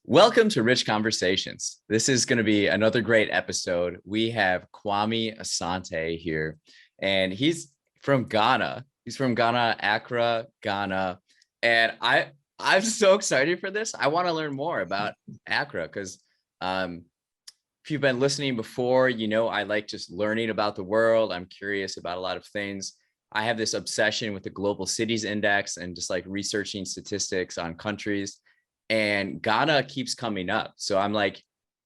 Welcome to Rich Conversations. This is going to be another great episode. We have Kwame Asante here, and he's from Ghana. He's from Ghana, Accra, Ghana. And I'm so excited for this. I want to learn more about Accra because if you've been listening before, you know I like just learning about the world. I'm curious about a lot of things. I have this obsession with the Global Cities Index and just like researching statistics on countries. And Ghana keeps coming up. So I'm like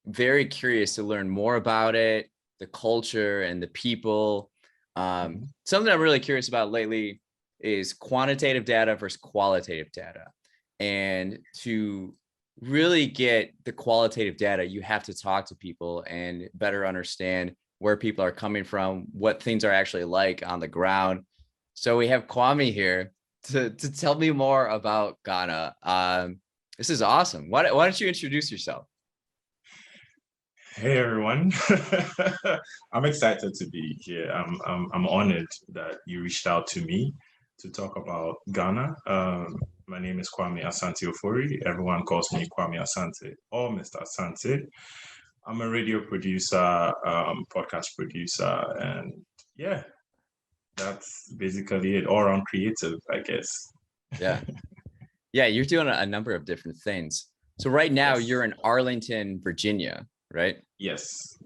very curious to learn more about it, the culture and the people. Something I'm really curious about lately is quantitative data versus qualitative data. And to really get the qualitative data, you have to talk to people and better understand where people are coming from, what things are actually like on the ground. So we have Kwame here to tell me more about Ghana. This is awesome. Why don't you introduce yourself? Hey everyone, I'm excited to be here. I'm honored that you reached out to me to talk about Ghana. My name is Kwame Asante Ofori. Everyone calls me Kwame Asante or Mr. Asante. I'm a radio producer, podcast producer, and yeah, that's basically it. All around creative, I guess. Yeah. Yeah, you're doing a number of different things. So right now Yes. you're in Arlington, Virginia, right? Yes,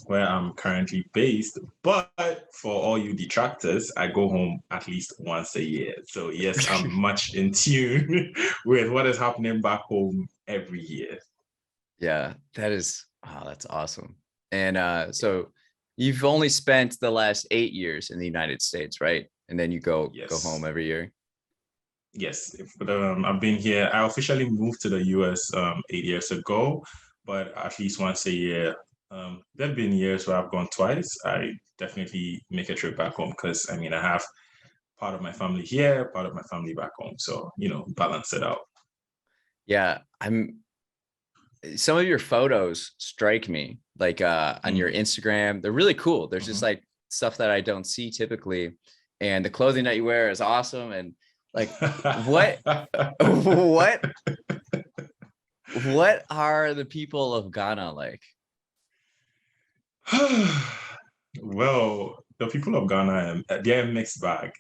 where I'm currently based. But for all you detractors, I go home at least once a year. So yes, I'm much in tune with what is happening back home every year. Yeah, that's awesome. And so you've only spent the last 8 years in the United States, right? And then you go home Yes. every year. Yes, but I've been here. I officially moved to the US 8 years ago, but at least once a year. There have been years where I've gone twice. I definitely make a trip back home because I mean I have part of my family here, part of my family back home. So, balance it out. Yeah, some of your photos strike me like on your Mm. Instagram. They're really cool. There's just Mhm. like stuff that I don't see typically. And the clothing that you wear is awesome. And like what what what are the people of Ghana like? Well, the people of Ghana, they're a mixed bag.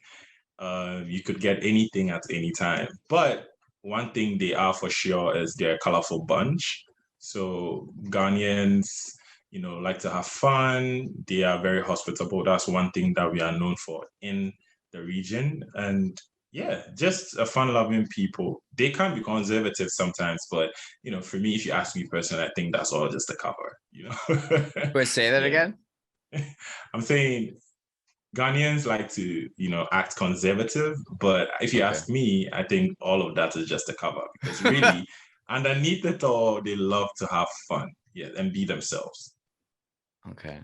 You could get anything at any time. But one thing they are for sure is they're a colorful bunch. So Ghanaians, like to have fun. They are very hospitable. That's one thing that we are known for in the region. And yeah, just a fun-loving people. They can be conservative sometimes, but for me, if you ask me personally, I think that's all just a cover. Wait, say that Yeah. again? I'm saying Ghanaians like to, act conservative, but if you Okay. ask me, I think all of that is just a cover because really, underneath it all, they love to have fun, yeah, and be themselves. Okay.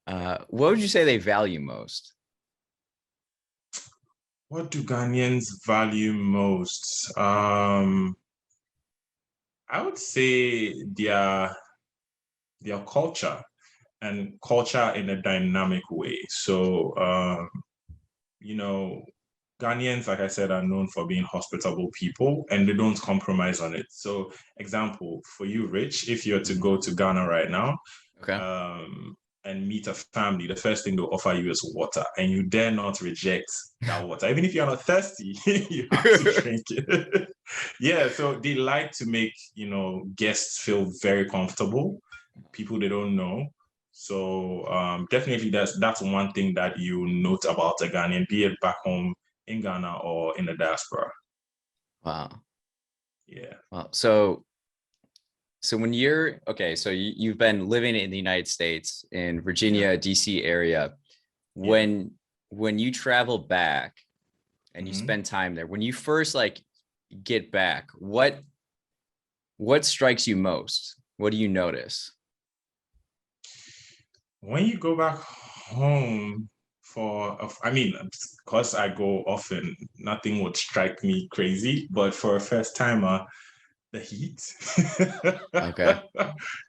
What would you say they value most? What do Ghanaians value most? I would say their culture and culture in a dynamic way. So, you know, Ghanaians, like I said, are known for being hospitable people and they don't compromise on it. So, example for you, Rich, if you're to go to Ghana right now Okay. um, and meet a family, the first thing they'll offer you is water, and you dare not reject that water. Even if you're not thirsty, you have to drink it. Yeah, so they like to make, guests feel very comfortable, people they don't know. So definitely that's one thing that you note about a Ghanaian, be it back home in Ghana or in the diaspora. Wow. Yeah. Well, so when you're okay, so you've been living in the United States in Yeah. Virginia, DC area. Yeah. When you travel back and you Hmm. spend time there, when you first like get back, what strikes you most? What do you notice? When you go back home I mean, because I go often, nothing would strike me crazy, but for a first timer, the heat. Okay.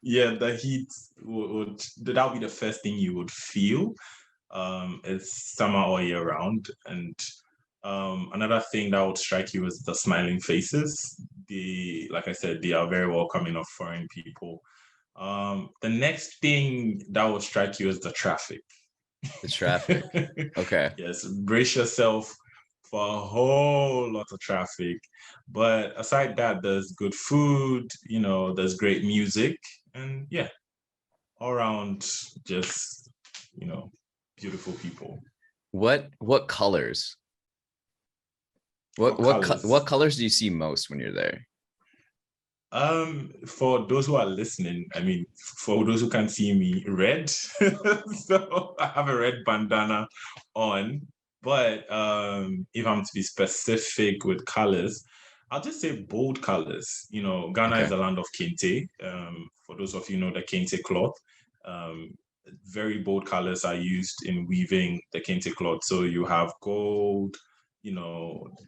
Yeah, the heat that would be the first thing you would feel. It's summer all year round, and Another thing that would strike you is the smiling faces. Like I said, they are very welcoming of foreign people. The next thing that will strike you is the traffic. The traffic. Okay. Yes, brace yourself for a whole lot of traffic. But aside that, there's good food, there's great music, and yeah, all around just, you know, beautiful people. What colors? What What colors? colors do you see most when you're there? For those who are listening, I mean, for those who can see me, red. So I have a red bandana on. But if I'm to be specific with colors, I'll just say bold colors. Ghana is Okay. a land of kente. For those of you know the kente cloth, um, very bold colors are used in weaving the kente cloth. So you have gold,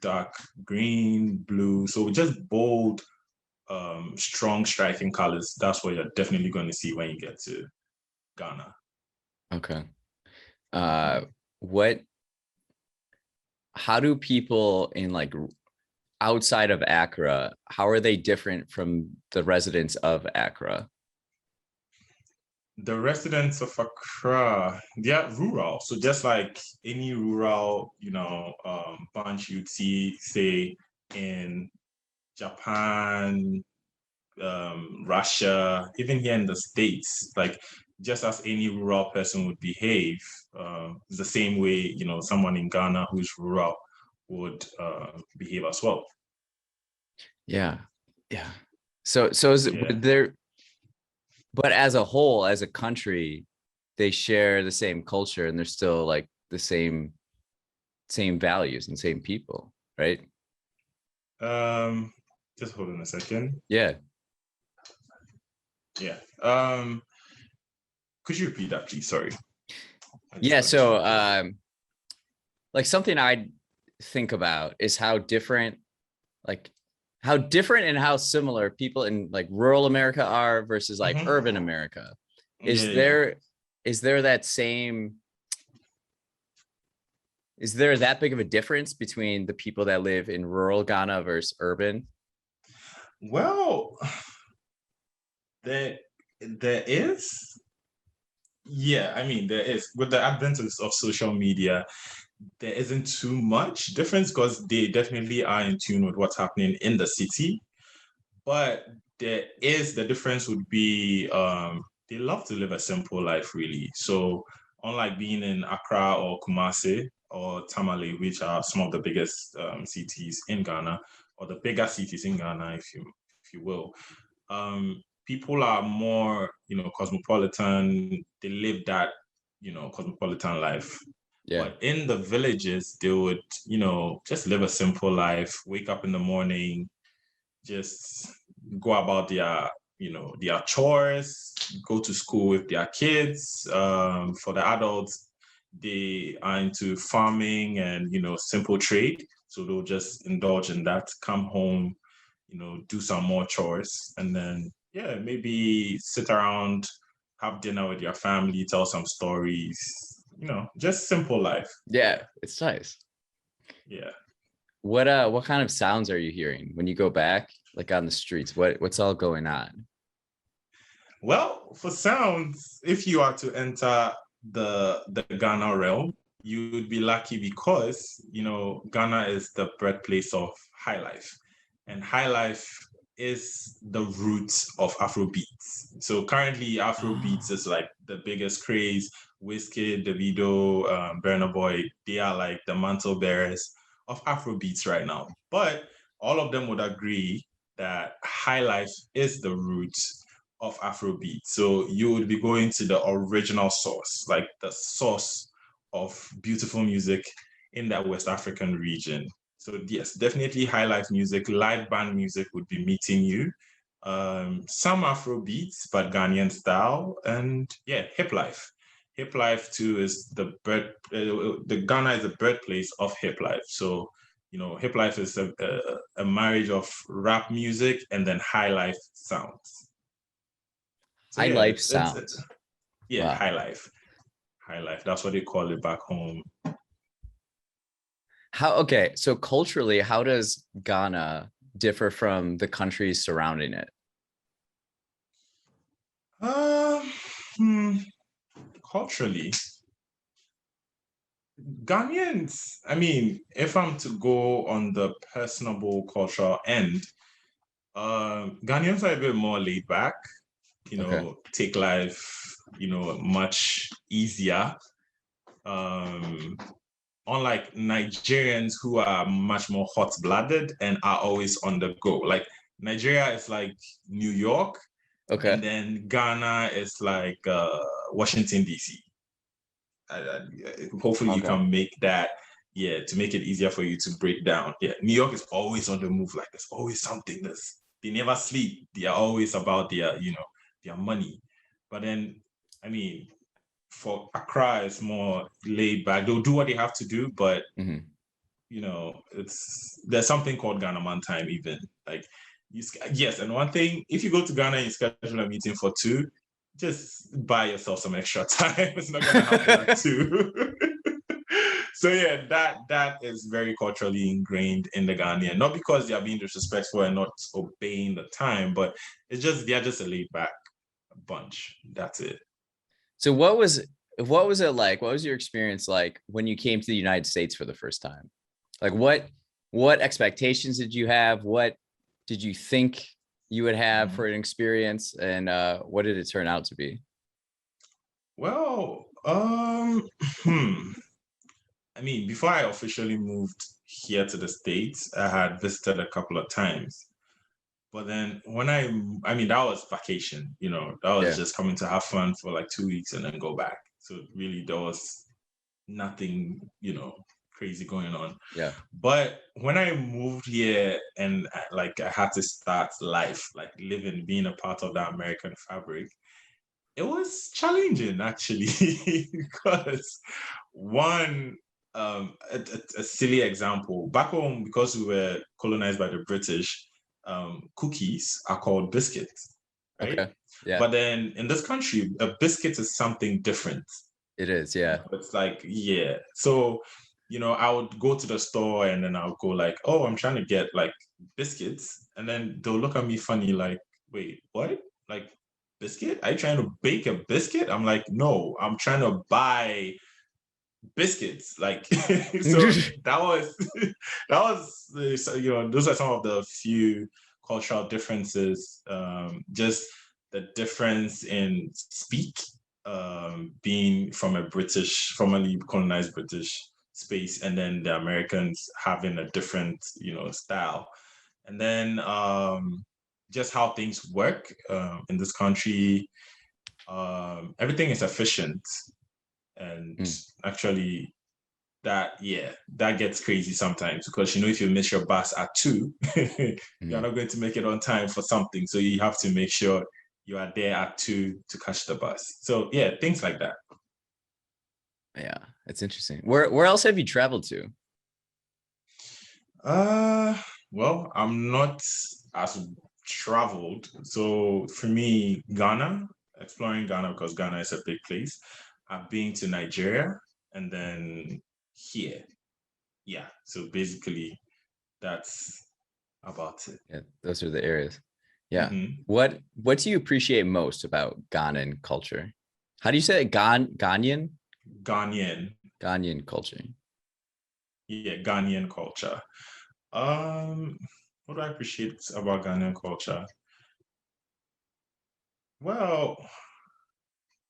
dark green, blue. So just bold strong striking colors, that's what you're definitely going to see when you get to Ghana. Okay. Mhm. What how do people in like outside of Accra, how are they different from the residents of Accra? The residents of Accra, they're rural. So just like any rural, bunch you'd see, say, in Japan, Russia, even here in the States, like just as any rural person would behave, the same way, someone in Ghana who's rural would behave as well. Yeah. Yeah. So is it Yeah. there, but as a whole, as a country, they share the same culture and they're still like the same values and same people, right? Um, just hold on a second. Yeah. Yeah. Could you repeat that, please? Sorry. I just Yeah. got So distracted. like something I think about is like how different and how similar people in like rural America are versus like Mhm. urban America. Yeah, Is yeah. there is there that same is there that big of a difference between the people that live in rural Ghana versus urban? Well, there there is. Yeah, I mean there is. With the advent of social media, there isn't too much difference because they definitely are in tune with what's happening in the city. But the difference would be they love to live a simple life really. So unlike being in Accra or Kumasi or Tamale, which are some of the biggest cities in Ghana, or the bigger cities in Ghana, if you will, people are more, cosmopolitan. They live that, cosmopolitan life. Yeah. But in the villages, they would, just live a simple life, wake up in the morning, just go about their chores, go to school with their kids. For the adults, they are into farming and simple trade, so they'll just indulge in that, come home, do some more chores, and then yeah, maybe sit around, have dinner with your family, tell some stories, just simple life. Yeah, Yeah, it's nice. yeah. What kind of sounds are you hearing when you go back like on the streets? What's all going on? Well, for sounds, if you are to enter the Ghana realm, you would be lucky because Ghana is the birthplace of high life, and high life is the roots of Afrobeats. So currently, Afrobeats Oh, is like the biggest craze. Wizkid, Davido, Burna Boy, they are like the mantle bearers of Afrobeats right now. But all of them would agree that high life is the roots of Afrobeat. So you would be going to the original source, like the source of beautiful music in that West African region. So yes, definitely high life music, live band music would be meeting you. Some Afro beats, but Ghanaian style, and yeah, hip life. Hip life too is the Ghana is the birthplace of hip life. So hip life is a marriage of rap music and then high life sounds. So high yeah, life it's sounds. yeah, Wow. high life. High life. That's what they call it back home. Okay, so culturally, how does Ghana differ from the countries surrounding it? Um, hmm, culturally, Ghanaians, I mean, if I'm to go on the personable cultural end, Ghanaians are a bit more laid back, Okay. take life, much easier. Um, Unlike Nigerians who are much more hot-blooded and are always on the go. Like Nigeria is like New York, and Okay. then Ghana is like Washington D.C. Hopefully you Okay. can make that, yeah, to make it easier for you to break down. Yeah, New York is always on the move. Like there's always something. They never sleep. They are always about their money. But then, I mean, for Accra, it's more laid back. They'll do what they have to do, but Hmm. there's something called Ghana Man time even. Like yes, and one thing, if you go to Ghana and you schedule a meeting for two, just buy yourself some extra time. It's not gonna happen at two. So yeah, that is very culturally ingrained in the Ghanaian. Not because they are being disrespectful and not obeying the time, but they're just a laid back bunch. That's it. So what was it like? What was your experience like when you came to the United States for the first time? Like what expectations did you have? What did you think you would have Mhm. for an experience? And what did it turn out to be? Well, I mean, before I officially moved here to the States, I had visited a couple of times. But then I mean, that was vacation, that was Yeah. just coming to have fun for like 2 weeks and then go back. So really, there was nothing, crazy going on. Yeah. But when I moved here and I had to start life, like living, being a part of that American fabric, it was challenging actually because one a silly example back home because we were colonized by the British, cookies are called biscuits, right? Okay. Yeah. But then in this country a biscuit is something different. It is. Yeah. It's like, yeah, so I would go to the store and then I would go like, oh, I'm trying to get like biscuits, and then they'll look at me funny like, wait, what? Like biscuit? Are you trying to bake a biscuit? I'm like, no, I'm trying to buy biscuits. Like so that was so, those are some of the few cultural differences. Just the difference in speak, being from a British, formerly colonized British space, and then the Americans having a different, style. And then just how things work in this country. Everything is efficient, and Mm. actually that gets crazy sometimes because if you miss your bus at 2, you're Mm. not going to make it on time for something, so you have to make sure you are there at 2 to catch the bus. So yeah, things like that. Yeah. It's interesting. Where else have you traveled to? uh well, I'm not as traveled, so for me, Ghana, exploring Ghana, because Ghana is a big place. I've been to Nigeria, and then here. Yeah, so basically that's about it. Yeah, those are the areas. Yeah. Hmm. What do you appreciate most about Ghanaian culture? How do you say it? Ghanaian? Ghanaian. Ghanaian culture. Yeah, Ghanaian culture. Um, what do I appreciate about Ghanaian culture? Well,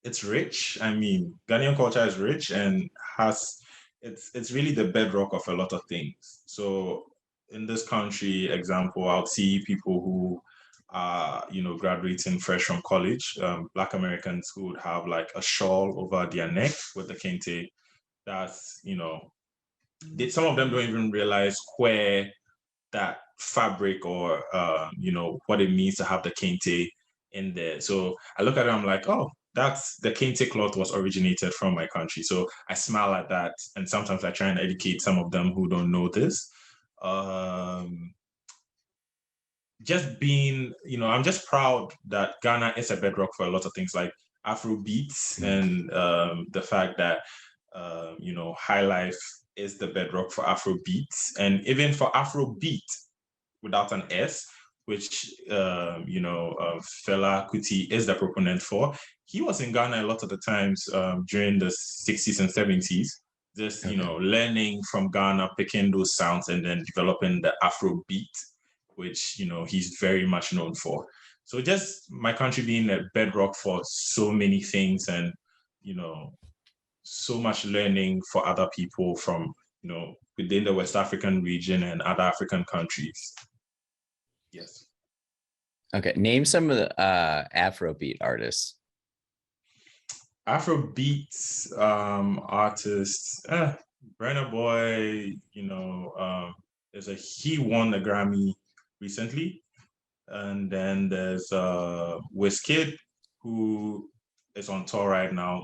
it's rich. I mean, Ghanaian culture is rich and has it's really the bedrock of a lot of things. So in this country, example, I'll see people who are, graduating fresh from college, Black Americans who would have like a shawl over their neck with the kente. That's, some of them don't even realize where that fabric or what it means to have the kente in there. So I look at it, I'm like, oh, that's the kente cloth was originated from my country. So I smile at that, and sometimes I try and educate some of them who don't know this. Um, just being, I'm just proud that Ghana is a bedrock for a lot of things like Afro beats Mm. and the fact that high life is the bedrock for Afrobeats, and even for Afrobeat without an S, which Fela Kuti is the proponent for. He was in Ghana a lot of the times during the 60s and 70s, just learning from Ghana, picking those sounds, and then developing the Afrobeat, which he's very much known for. So just my country being a bedrock for so many things, and so much learning for other people from within the West African region and other African countries. Yes. Okay, name some of the Afrobeat artists. Afrobeats artists, Burna Boy, he won a Grammy recently. And then there's Wizkid, who is on tour right now,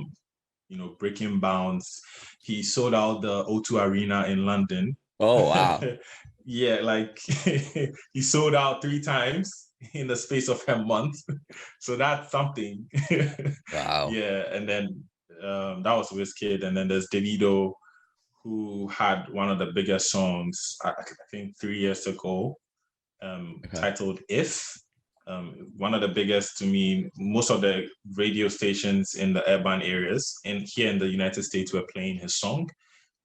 breaking bounds. He sold out the O2 Arena in London. Oh, wow. Yeah, like he sold out 3 times in the space of a month. So that's something. Wow. Yeah, and then that was Wizkid. And then there's Davido, who had one of the biggest songs, I think 3 years ago, titled If. One of the biggest to me. Most of the radio stations in the urban areas and here in the United States were playing his song.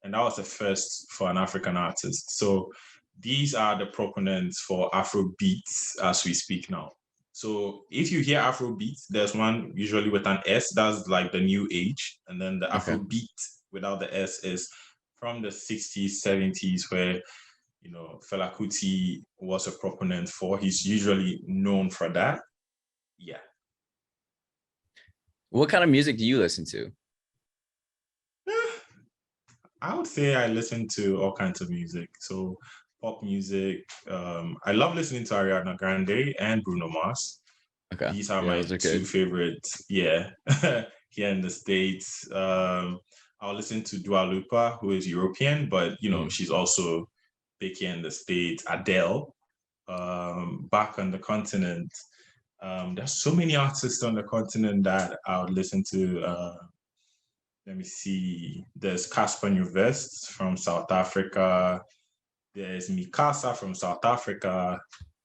And that was the first for an African artist. So these are the proponents for Afrobeats as we speak now. So if you hear Afrobeats, there's one usually with an S, that's like the new age. And then the Afrobeat without the S is from the 60s, 70s, where Fela Kuti was a proponent for. He's usually known for that. Yeah. What kind of music do you listen to? I would say I listen to all kinds of music. So pop music. I love listening to Ariana Grande and Bruno Mars. Okay. These are my two favorites. Yeah. Here in the States. I'll listen to Dua Lipa, who is European, but she's also big here in the States. Adele, back on the continent. There's so many artists on the continent that I would listen to. Let me see. There's Casper Nyovest from South Africa. There's Mikasa from South Africa.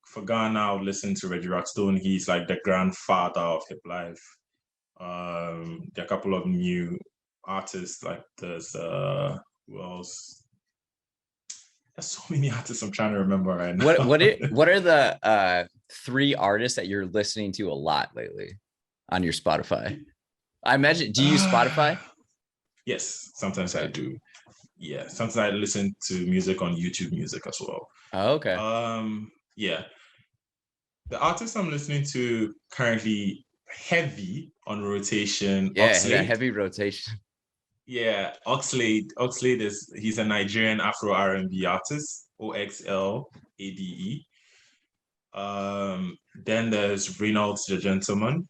For Ghana, I'll listen to Reggie Rockstone. He's like the grandfather of hip life. There are a couple of new artists, like there's who else? There's so many artists I'm trying to remember right now. What are the 3 artists that you're listening to a lot lately on your Spotify? I imagine, do you use Spotify? Yes, sometimes I do. Yeah, sometimes I listen to music on YouTube Music as well. Oh, okay. Yeah. The artist I'm listening to currently heavy on rotation. Yeah, heavy rotation. Yeah, Oxlade. He's a Nigerian Afro R&B artist. Oxlade. Then there's Reynolds the Gentleman.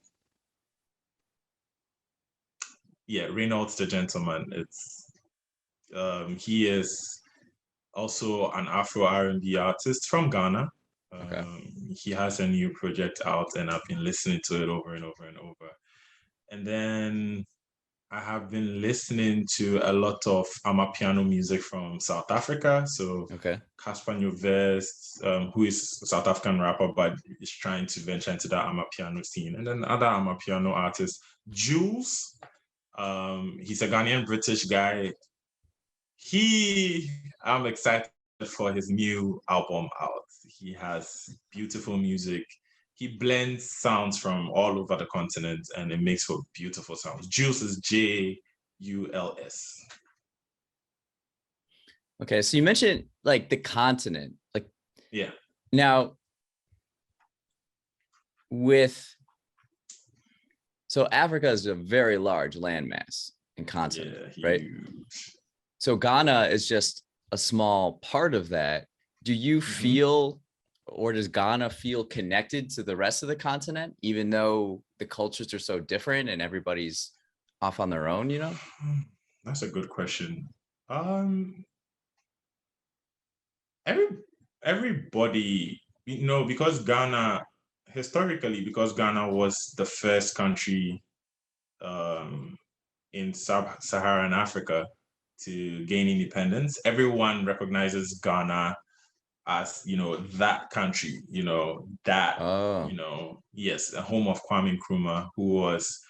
Yeah, Reynolds the Gentleman. He is also an Afro R&B artist from Ghana. He has a new project out, and I've been listening to it over and over and over. And then I have been listening to a lot of Amapiano music from South Africa. So Casper Nyovest, who is a South African rapper, but is trying to venture into that Amapiano scene. And then other Amapiano artists, Jules. He's a Ghanaian British guy. I'm excited for his new album out. He has beautiful music. He blends sounds from all over the continent, and it makes for beautiful sounds. Jules is Juls. Okay, so you mentioned like the continent, like Now, so Africa is a very large landmass and continent, right? So Ghana is just a small part of that. Do you feel, or does Ghana feel connected to the rest of the continent, even though the cultures are so different and everybody's off on their own, That's a good question. Everybody, because Ghana was the first country in sub-Saharan Africa to gain independence, everyone recognizes Ghana as, that country, Oh, yes, a home of Kwame Nkrumah, who was,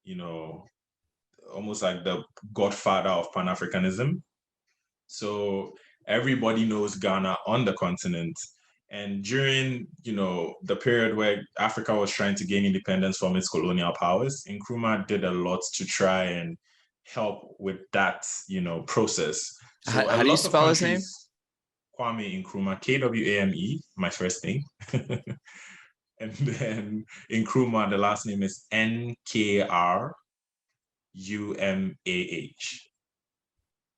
you know, almost like the godfather of Pan-Africanism. So everybody knows Ghana on the continent. And during, the period where Africa was trying to gain independence from its colonial powers, Nkrumah did a lot to try and help with that, process. So a how do you lot of spell his name? countries, Kwame Nkrumah, Kwame, my first name. And then Nkrumah, the last name is Nkrumah.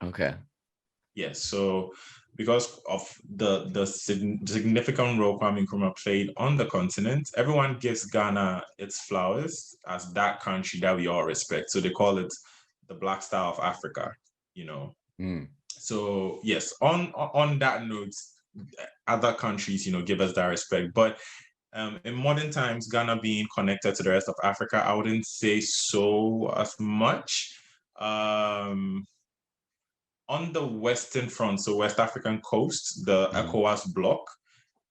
Okay. Yes, so because of the significant role Kwame Nkrumah played on the continent, everyone gives Ghana its flowers as that country that we all respect. So they call it the Black Star of Africa. Mm. So yes, on that note, other countries, give us that respect. But in modern times, Ghana being connected to the rest of Africa, I wouldn't say so as much. On the Western front, so West African coast, the ECOWAS bloc,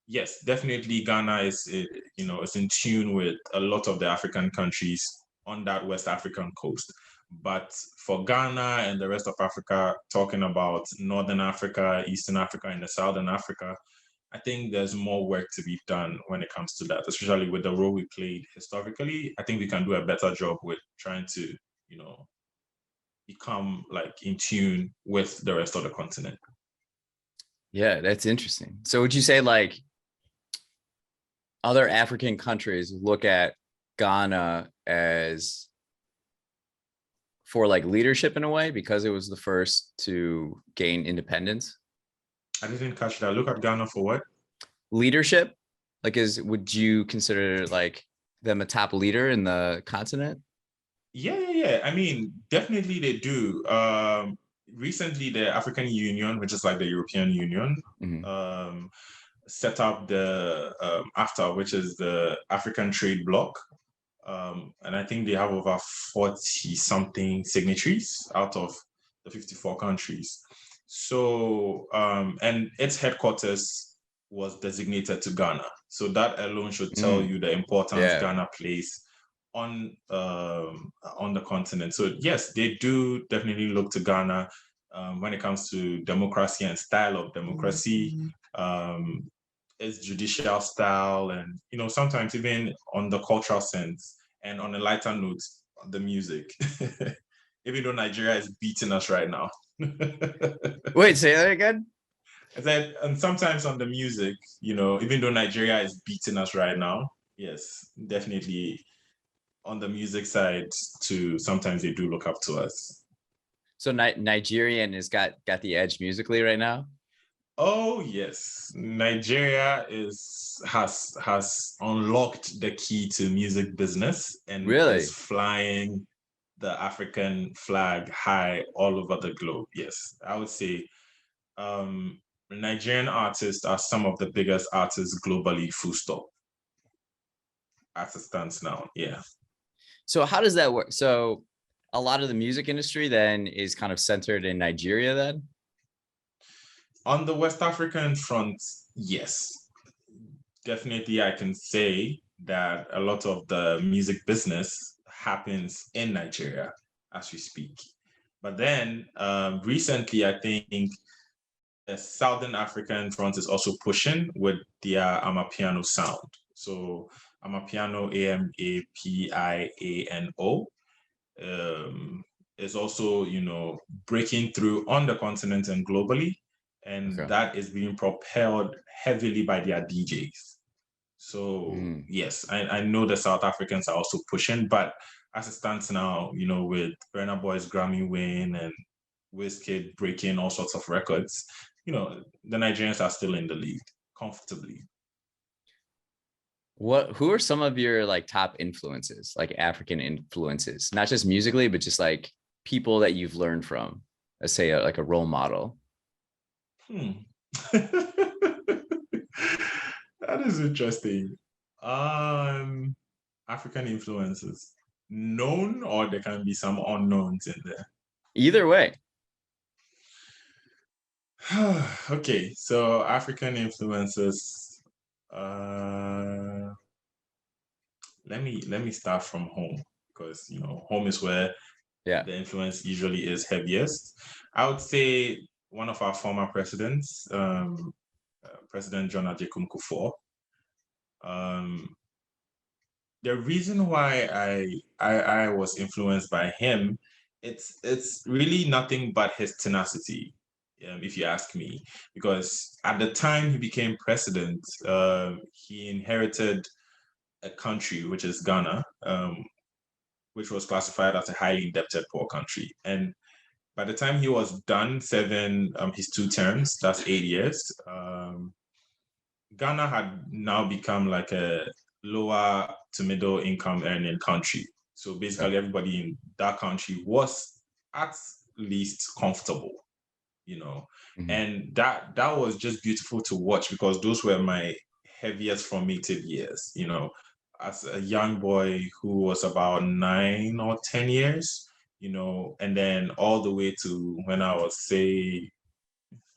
yes, definitely Ghana is in tune with a lot of the African countries on that West African coast. But for Ghana and the rest of Africa, talking about Northern Africa, Eastern Africa, and the Southern Africa, I think there's more work to be done when it comes to that, especially with the role we played historically. I think we can do a better job with trying to, become like in tune with the rest of the continent. Yeah, that's interesting. So would you say like other African countries look at Ghana as for like leadership in a way because it was the first to gain independence? I didn't catch that. Look at Ghana for what? Leadership? Like would you consider like them a top leader in the continent? Yeah. I mean, definitely they do. Recently, the African Union, which is like the European Union, Mhm. set up the AfTA, which is the African Trade Bloc. And I think they have over 40 something signatories out of the 54 countries. So, and its headquarters was designated to Ghana. So that alone should tell Mm. you the importance Yeah. Ghana plays on the continent. So yes, they do definitely look to Ghana when it comes to democracy and style of democracy, its judicial style, and sometimes even on the cultural sense. And on a lighter note, the music. Even though Nigeria is beating us right now. Wait, say that again? And sometimes on the music, even though Nigeria is beating us right now, yes, definitely on the music side too, sometimes they do look up to us. So Nigerian has got the edge musically right now. Oh yes, Nigeria has unlocked the key to music business and is Really? flying the African flag high all over the globe. Yes, I would say Nigerian artists are some of the biggest artists globally, full stop, as it stands now. Yeah. So how does that work? So a lot of the music industry then is kind of centered in Nigeria then? On the West African front, yes. Definitely, I can say that a lot of the music business happens in Nigeria as we speak. But then recently, I think the Southern African front is also pushing with their Amapiano sound. So Amapiano, Amapiano, is also, breaking through on the continent and globally. And Okay. that is being propelled heavily by their DJs. So Mm. yes, I know the South Africans are also pushing, but as it stands now, with Burna Boy's Grammy win and Wizkid breaking all sorts of records, the Nigerians are still in the lead comfortably. Who are some of your like top influences, like African influences, not just musically, but just like people that you've learned from, let's say like a role model? Hmm. That is interesting. Um, African influences, known, or there can be some unknowns in there. Either way. Okay, so African influences. Uh, let me start from home because home is where Yeah. the influence usually is heaviest. I would say one of our former presidents, President John Ajay Kufuor. Um, the reason why I was influenced by him, it's really nothing but his tenacity, if you ask me. Because at the time he became president, he inherited a country which is Ghana, which was classified as a highly indebted poor country. And by the time he was done serving his 2 terms, that's 8 years, Ghana had now become like a lower to middle income earning country. So Okay. basically, everybody in that country was at least comfortable, you know, Mhm. and that was just beautiful to watch because those were my heaviest formative years, as a young boy who was about 9 or 10 years, and then all the way to when I was say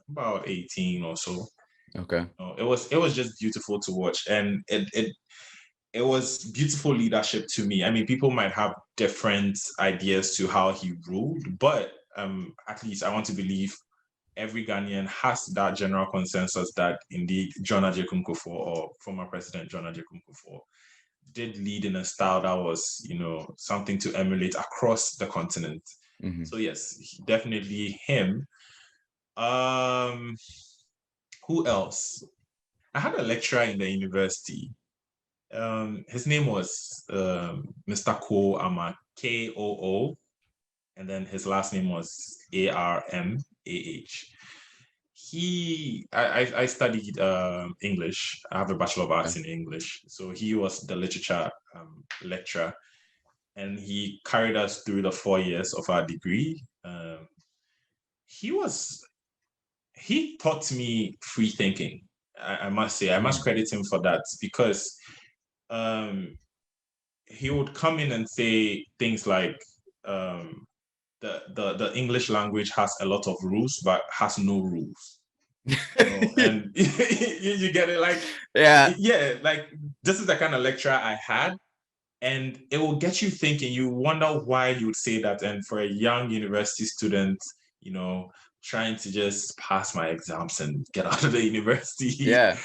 about 18 or so. Okay. It was just beautiful to watch, and it was beautiful leadership to me. I mean, people might have different ideas to how he ruled, but at least I want to believe every Ghanaian has that general consensus that indeed John Ajay Kufuor, or former President John Ajay Kufuor, did lead in a style that was, something to emulate across the continent. Hmm. So yes, definitely him. Um, who else? I had a lecturer in the university. His name was Mr. Ko Ama, Koo, and then his last name was Armah. I studied English. I have a Bachelor of Arts Okay. in English. So he was the literature lecturer, and he carried us through the 4 years of our degree. He was he taught me free thinking. I must say, I must Mm. credit him for that because um, he would come in and say things like um, the English language has a lot of rules, but has no rules. And you get it, like, Yeah. yeah, like this is the kind of lecturer I had, and it will get you thinking. You wonder why you would say that, and for a young university student, you know, trying to just pass my exams and get out of the university, Yeah.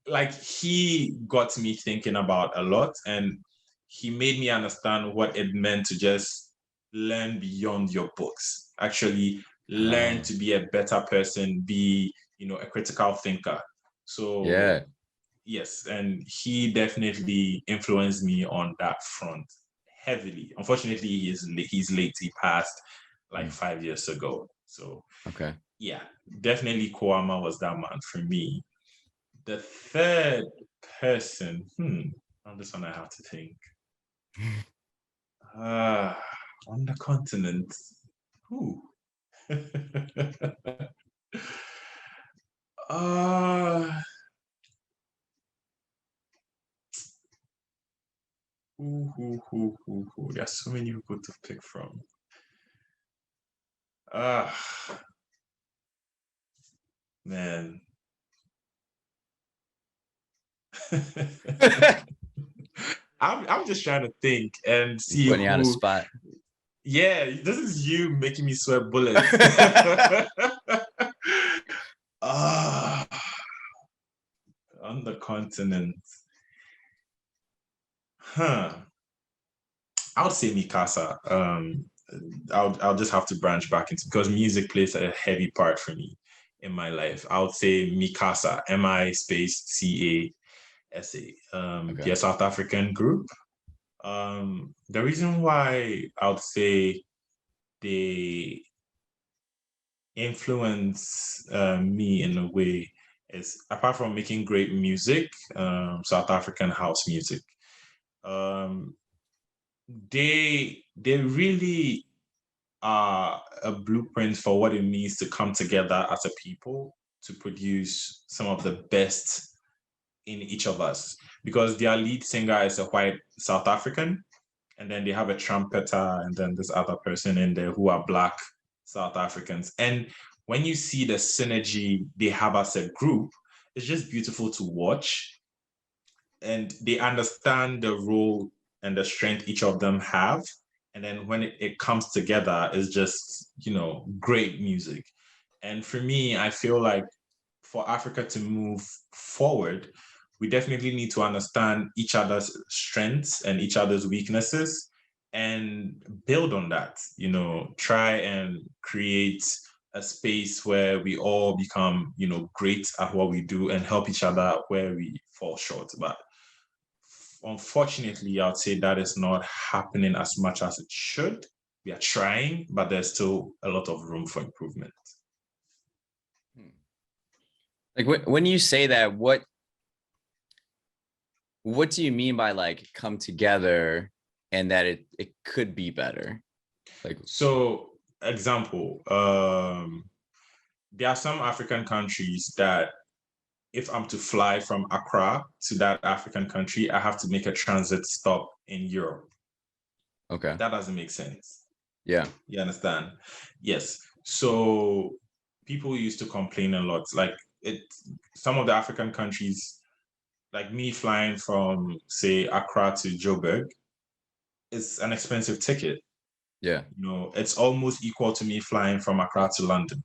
like he got me thinking about a lot, and he made me understand what it meant to just learn beyond your books, actually learn Oh, to be a better person, be a critical thinker. So yeah. yes, and he definitely influenced me on that front heavily. Unfortunately, he's late. He passed like Mm. 5 years ago. So Okay. yeah, definitely Kwame was that man for me. The third person, on this one I have to think. Ah, on the continent. Who? uh, who? There's so many people to pick from. Ah, man. I'm just trying to think and see Putting you on a who. spot. Yeah, this is you making me sweat bullets. Ah, on the continent. Huh. I would say Mikasa. I'll just have to branch back into because music plays a heavy part for me in my life. I would say Mikasa, MI space CASA. Okay. They're a South African group. The reason why I would say they influence me in a way is apart from making great music, South African house music. Um, they really are a blueprint for what it means to come together as a people to produce some of the best in each of us. Because their lead singer is a white South African, and then they have a trumpeter, and then this other person in there who are black South Africans. And when you see the synergy they have as a group, it's just beautiful to watch. And they understand the role and the strength each of them have. And then when it comes together, it's just, great music. And for me, I feel like for Africa to move forward, we definitely need to understand each other's strengths and each other's weaknesses and build on that, try and create a space where we all become, great at what we do and help each other where we fall short. But unfortunately, I would say that is not happening as much as it should. We are trying, but there's still a lot of room for improvement. Like when you say that, what do you mean by like come together and that it could be better? Like, so example, there are some African countries that if I'm to fly from Accra to that African country, I have to make a transit stop in Europe. okay. That doesn't make sense. Yeah. You understand? Yes. So people used to complain a lot. Like some of the African countries, like me flying from, say, Accra to Joburg, it's an expensive ticket. Yeah. It's almost equal to me flying from Accra to London.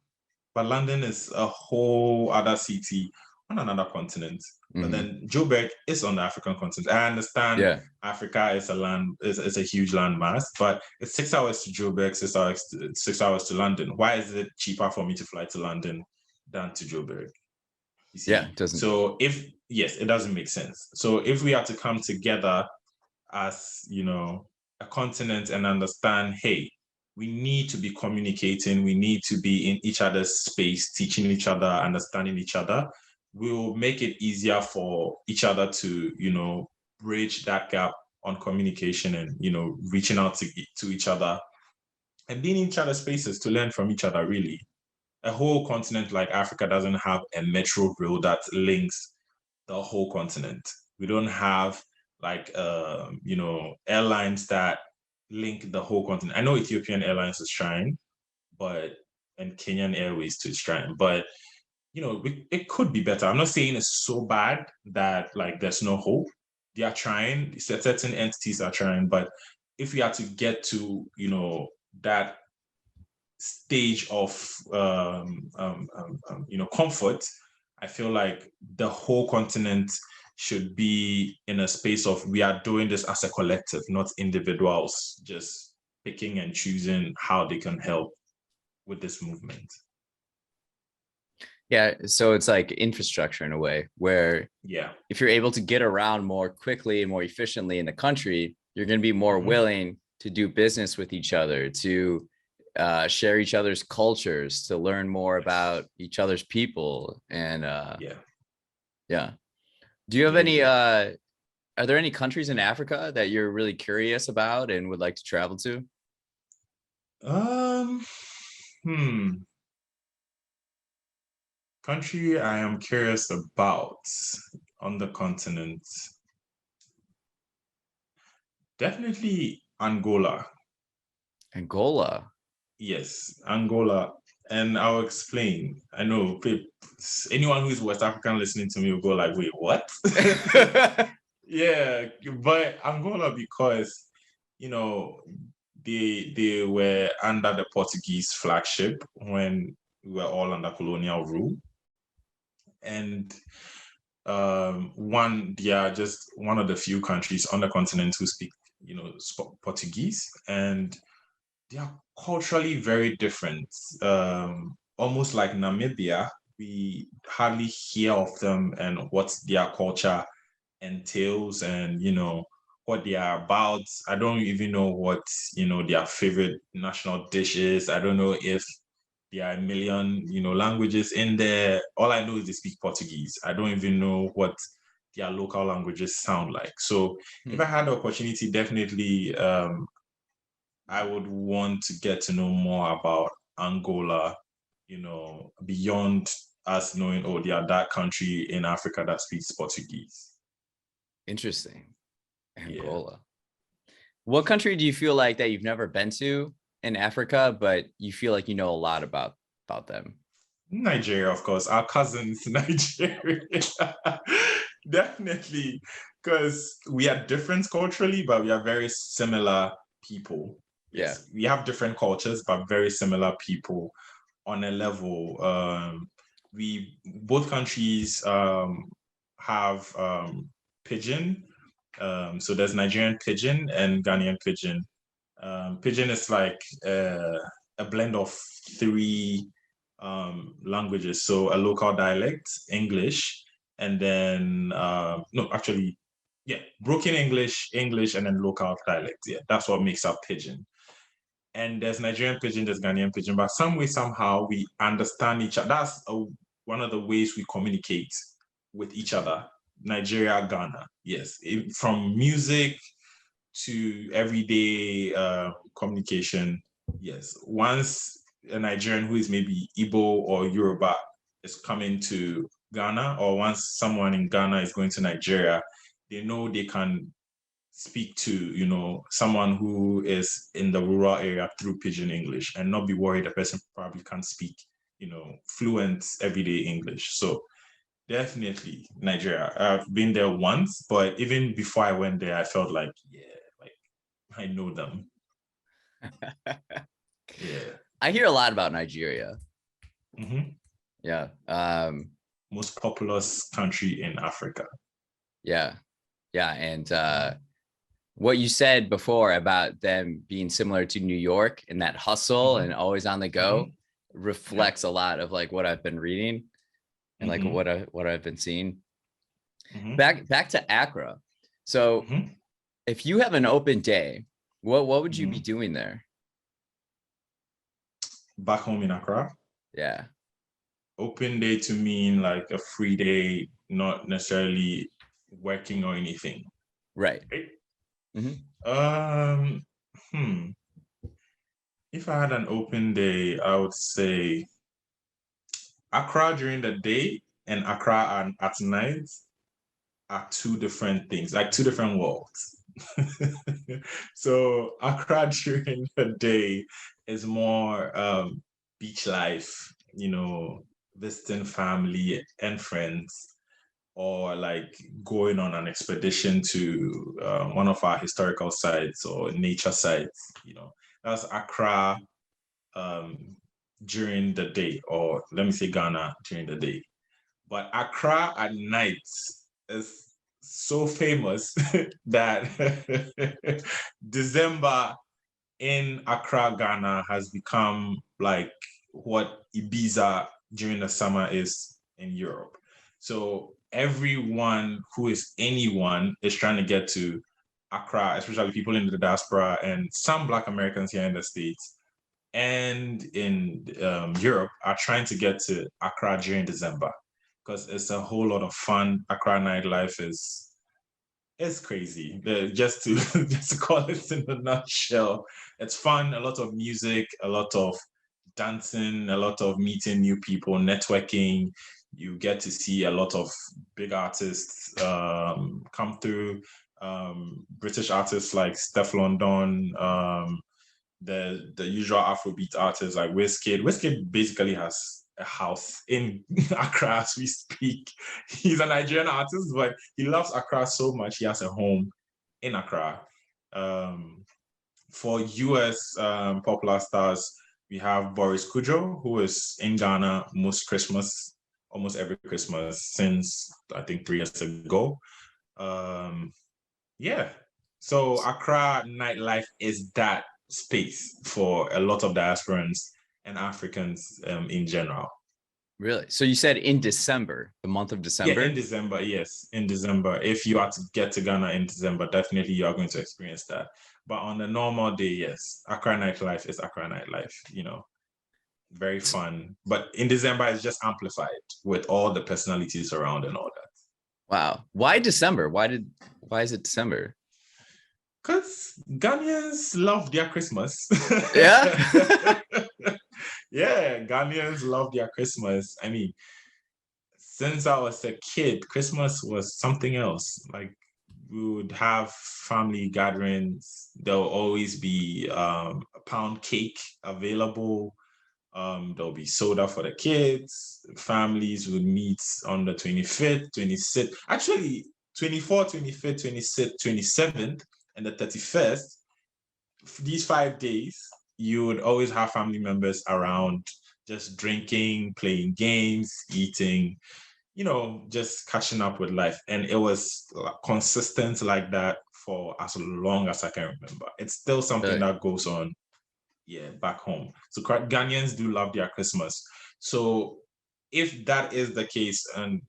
But London is a whole other city on another continent. But then Joburg is on the African continent. I understand Africa is is a huge landmass, but it's 6 hours to Joburg, 6 hours to London. Why is it cheaper for me to fly to London than to Joburg? You see? Yeah, it doesn't. So yes, it doesn't make sense. So if we are to come together as, a continent and understand, hey, we need to be communicating, we need to be in each other's space, teaching each other, understanding each other, we'll make it easier for each other to, bridge that gap on communication and, reaching out to each other and being in each other's spaces to learn from each other, really. A whole continent like Africa doesn't have a metro rail that links the whole continent. We don't have like airlines that link the whole continent. I know Ethiopian Airlines is trying, and Kenyan Airways too is trying, but it could be better. I'm not saying it's so bad that like there's no hope. They are trying. Certain entities are trying, but if we are to get to that stage of comfort, I feel like the whole continent should be in a space of we are doing this as a collective, not individuals just picking and choosing how they can help with this movement. Yeah, so it's like infrastructure in a way where if you're able to get around more quickly and more efficiently in the country, you're going to be more willing to do business with each other, to share each other's cultures, to learn more about each other's people. And do you have any are there any countries in Africa that you're really curious about and would like to travel to? Country I am curious about on the continent. Definitely Angola. Angola. Yes, Angola. And I'll explain. I know anyone who's West African listening to me will go like, wait, what? Yeah, but Angola because, they were under the Portuguese flagship when we were all under colonial rule. And they are just one of the few countries on the continent who speak, Portuguese, and they are culturally very different. Almost like Namibia, we hardly hear of them and what their culture entails and, what they are about. I don't even know what, their favorite national dish is. I don't know if there are a million, languages in there. All I know is they speak Portuguese. I don't even know what their local languages sound like. So if I had the opportunity, definitely I would want to get to know more about Angola, beyond us knowing, oh, they are that country in Africa that speaks Portuguese. Interesting. Angola. What country do you feel like that you've never been to in Africa, but you feel like you know a lot about them? Nigeria, of course. Our cousins, Nigeria. Definitely. Because we are different culturally, but we are very similar people. Yeah. Yes, we have different cultures, but very similar people on a level. We both countries have pidgin. So there's Nigerian pidgin and Ghanaian pidgin. Pidgin is like a blend of three languages. So a local dialect, English, and then no, actually, yeah, broken English, English, and then local dialect. Yeah, that's what makes up pidgin. And there's Nigerian pidgin, there's Ghanaian pidgin, but some way somehow we understand each other. That's one of the ways we communicate with each other. Nigeria, Ghana, yes, from music to everyday communication. Yes, once a Nigerian who is maybe Igbo or Yoruba is coming to Ghana, or once someone in Ghana is going to Nigeria, they know they can speak to someone who is in the rural area through pidgin English and not be worried the person probably can't speak fluent everyday English. So definitely Nigeria. I've been there once, but even before I went there, I felt like, yeah, like I know them. Yeah. I hear a lot about Nigeria. Mm-hmm. Yeah. Most populous country in Africa. Yeah. Yeah. And what you said before about them being similar to New York and that hustle and always on the go reflects a lot of like what I've been reading and like what I've been seeing. Back to Accra. So if you have an open day, what would you be doing there? Back home in Accra? Yeah. Open day to mean like a free day, not necessarily working or anything. Right. If I had an open day, I would say Accra during the day and Accra at night are two different things, like two different worlds. So Accra during the day is more beach life, visiting family and friends, or like going on an expedition to one of our historical sites or nature sites. That's Accra during the day, or let me say Ghana during the day. But Accra at night is so famous that December in Accra, Ghana has become like what Ibiza during the summer is in Europe. So everyone who is anyone is trying to get to Accra, especially people in the diaspora and some Black Americans here in the States and in Europe are trying to get to Accra during December because it's a whole lot of fun. Accra nightlife is it's crazy. Just to just to call it in a nutshell, it's fun. A lot of music, a lot of dancing, a lot of meeting new people, networking. You get to see a lot of big artists come through. British artists like Steph London, the usual Afrobeat artists like Wizkid. Wizkid basically has a house in Accra as we speak. He's a Nigerian artist, but he loves Accra so much he has a home in Accra. For US popular stars, we have Boris Kujo, who is in Ghana almost every Christmas since I think 3 years ago. Yeah. So Accra nightlife is that space for a lot of diasporans and Africans in general. Really? So you said in December, the month of December? Yeah, in December, yes. In December. If you are to get to Ghana in December, definitely you are going to experience that. But on a normal day, yes, Accra nightlife is Accra nightlife, very fun. But in December, it's just amplified with all the personalities around and all that. Wow. Why December? Why is it December? Because Ghanaians love their Christmas. Yeah. Yeah, Ghanaians love their Christmas. I mean, since I was a kid, Christmas was something else. Like we would have family gatherings. There will always be a pound cake available. There'll be soda for the kids. Families would meet on the 25th, 26th, actually 24th, 25th, 26th, 27th, and the 31st. These 5 days, you would always have family members around just drinking, playing games, eating, just catching up with life. And it was consistent like that for as long as I can remember. It's still something Really? that goes on, yeah, back home. So Ghanaians do love their Christmas. So if that is the case, and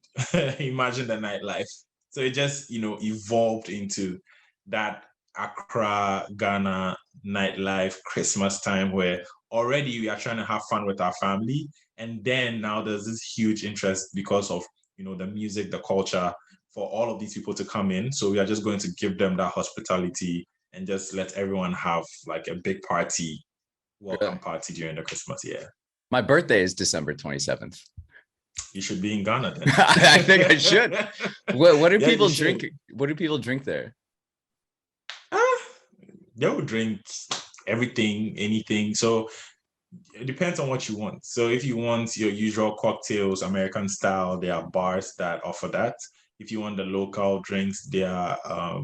imagine the nightlife. So it just, evolved into that Accra, Ghana nightlife Christmas time where already we are trying to have fun with our family. And then now there's this huge interest because of, the music, the culture for all of these people to come in. So we are just going to give them that hospitality and just let everyone have like a big party, welcome Really? party during the Christmas. Yeah. My birthday is December 27th. You should be in Ghana then. I think I should. What do Yeah, people you should. drink? What do people drink there? They will drink everything, anything. So it depends on what you want. So if you want your usual cocktails, American style, there are bars that offer that. If you want the local drinks, there are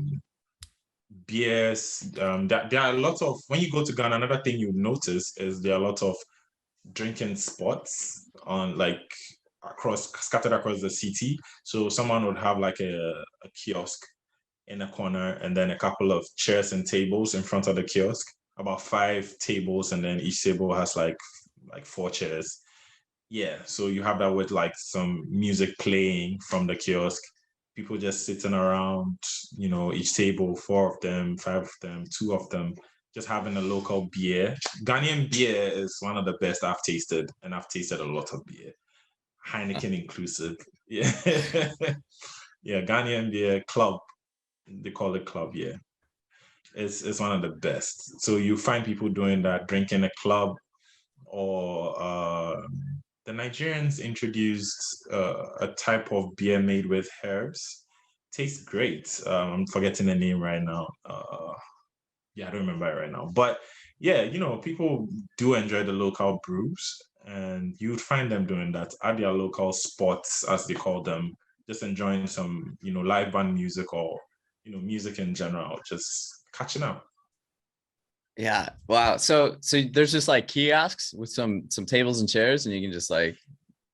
beers. There are a lot of, when you go to Ghana, another thing you notice is there are a lot of drinking spots on like scattered across the city. So someone would have like a kiosk in a corner and then a couple of chairs and tables in front of the kiosk, about 5 tables, and then each table has like 4 chairs. Yeah, so you have that with like some music playing from the kiosk, people just sitting around, each table, 4 of them, 5 of them, 2 of them, just having a local beer. Ghanaian beer is one of the best I've tasted, and I've tasted a lot of beer, Heineken inclusive. Yeah. Yeah, Ghanaian beer club, they call it club, yeah. It's one of the best. So you find people doing that, drinking a club, or the Nigerians introduced a type of beer made with herbs. Tastes great. I'm forgetting the name right now. Yeah, I don't remember it right now. But yeah, people do enjoy the local brews, and you'd find them doing that at their local spots, as they call them, just enjoying some, live band music, or, music in general, just catching up. Yeah. Wow. So there's just like kiosks with some tables and chairs, and you can just like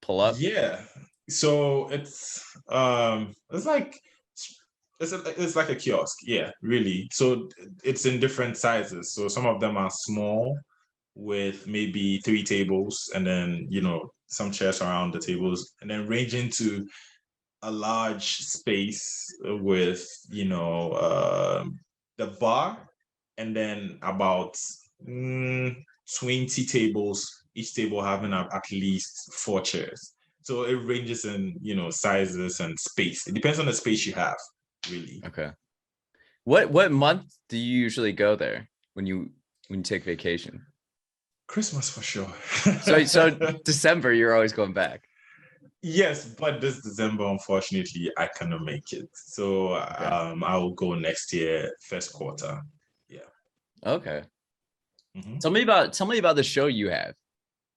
pull up. Yeah. So it's like it's like a kiosk, yeah, really. So it's in different sizes. So some of them are small with maybe 3 tables, and then some chairs around the tables, and then ranging to a large space with the bar, and then about 20 tables, each table having at least 4 chairs. So it ranges in sizes and space. It depends on the space you have, really. Okay. What month do you usually go there when you take vacation? Christmas for sure. So December, you're always going back. Yes, but this December, unfortunately, I cannot make it. So Okay. I will go next year, first quarter. Yeah. Okay. Mhm. Tell me about the show you have.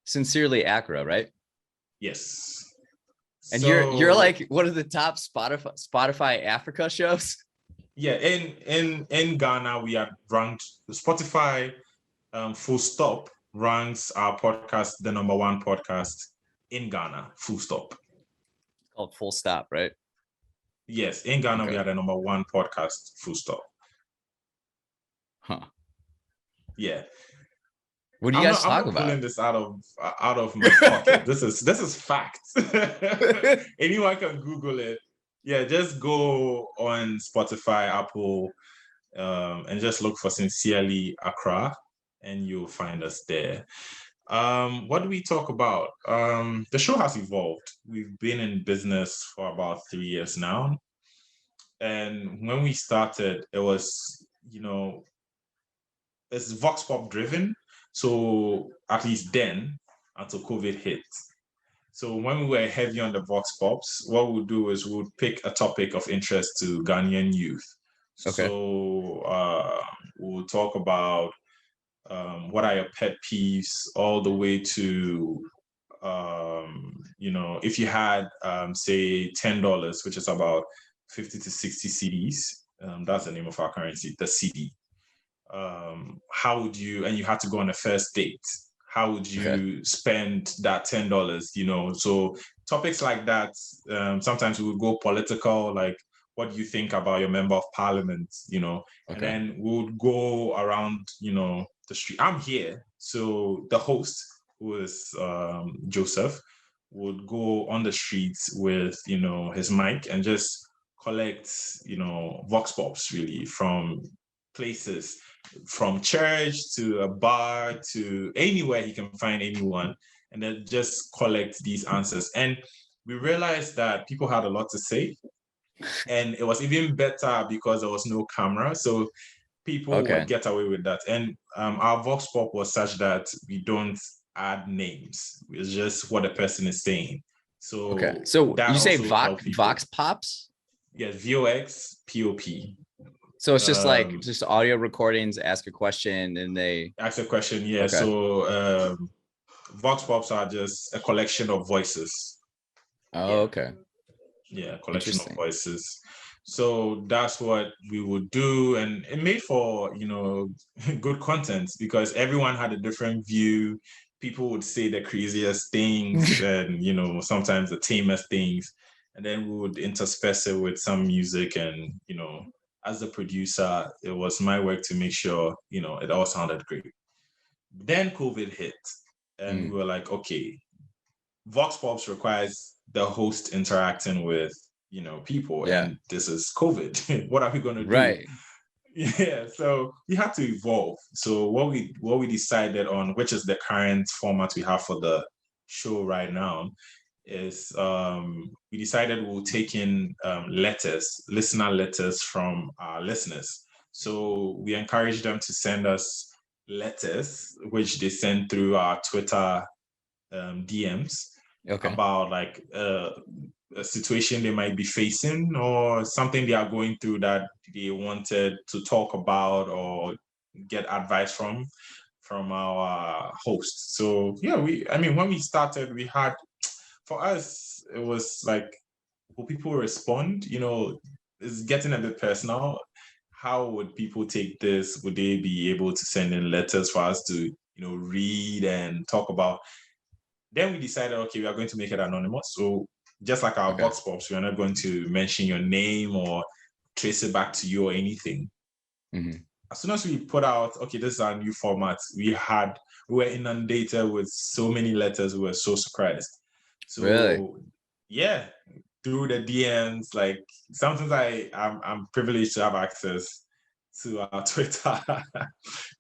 Sincerely Accra, right? Yes. And you're So like one of the top Spotify Africa shows. yeah, in Ghana, we are ranked. Spotify, full stop, ranks our podcast the number one podcast in Ghana. Full stop. It's called Full Stop, right? Yes, in Ghana, we Okay. are the number one podcast. Full stop. Huh. Yeah. What do you I'm guys not. I'm talk not about? pulling this out of my pocket. This is fact. Anyone can Google it. Yeah, just go on Spotify, Apple, and just look for Sincerely Accra, and you'll find us there. What do we talk about? The show has evolved. We've been in business for about 3 years now, and when we started, it was it's Vox Pop driven. So at least then, until COVID hit. So when we were heavy on the Vox Pops, what we'll do is we'll pick a topic of interest to Ghanaian youth. Okay. So we'll talk about what are your pet peeves, all the way to if you had say $10, which is about 50 to 60 CDs, that's the name of our currency, the CD. How would you, and you had to go on a first date, how would Okay. you spend that $10? So topics like that. Sometimes we would go political, like what do you think about your member of parliament, and Okay. then we would go around, the street. I'm here, so the host, who is Joseph, would go on the streets with his mic and just collect vox pops, really, from places, from church to a bar to anywhere he can find anyone, and then just collect these answers. And we realized that people had a lot to say, and it was even better because there was no camera, so people would Okay. get away with that. And our vox pop was such that we don't add names, it's just what the person is saying, Okay. so So that you say also helped people. Vox Pops? Yes, vox pop. So it's just like um just audio recordings, ask a question, and they Ask a question. Yeah, okay. so vox pops are just a collection of voices. Oh, Yeah, okay. yeah, a collection of Interesting. voices. So that's what we would do, and it made for good content because everyone had a different view. People would say the craziest things, and sometimes the tamest things, and then we would intersperse it with some music. And as the producer, it was my work to make sure it all sounded great. Then COVID hit, and we Mm, were like, okay, Vox Pops requires the host interacting with people, yeah. and this is COVID. What are we gonna do? Right. Yeah, so we had to evolve. So what we decided on, which is the current format we have for the show right now, is we decided we'll take in listener letters from our listeners. So we encourage them to send us letters, which they send through our Twitter DMs, Okay. about like a situation they might be facing or something they are going through that they wanted to talk about or get advice from our host. So yeah, when we started, we had, for us, it was like, will people respond? It's getting a bit personal. How would people take this? Would they be able to send in letters for us to read and talk about? Then we decided, okay, we are going to make it anonymous. So just like our Okay. vox pops, we are not going to mention your name or trace it back to you or anything. Hmm. As soon as we put out, okay, this is our new format, we were inundated with so many letters. We were so surprised. Really? So yeah, through the DMs, like sometimes I'm privileged to have access to our Twitter.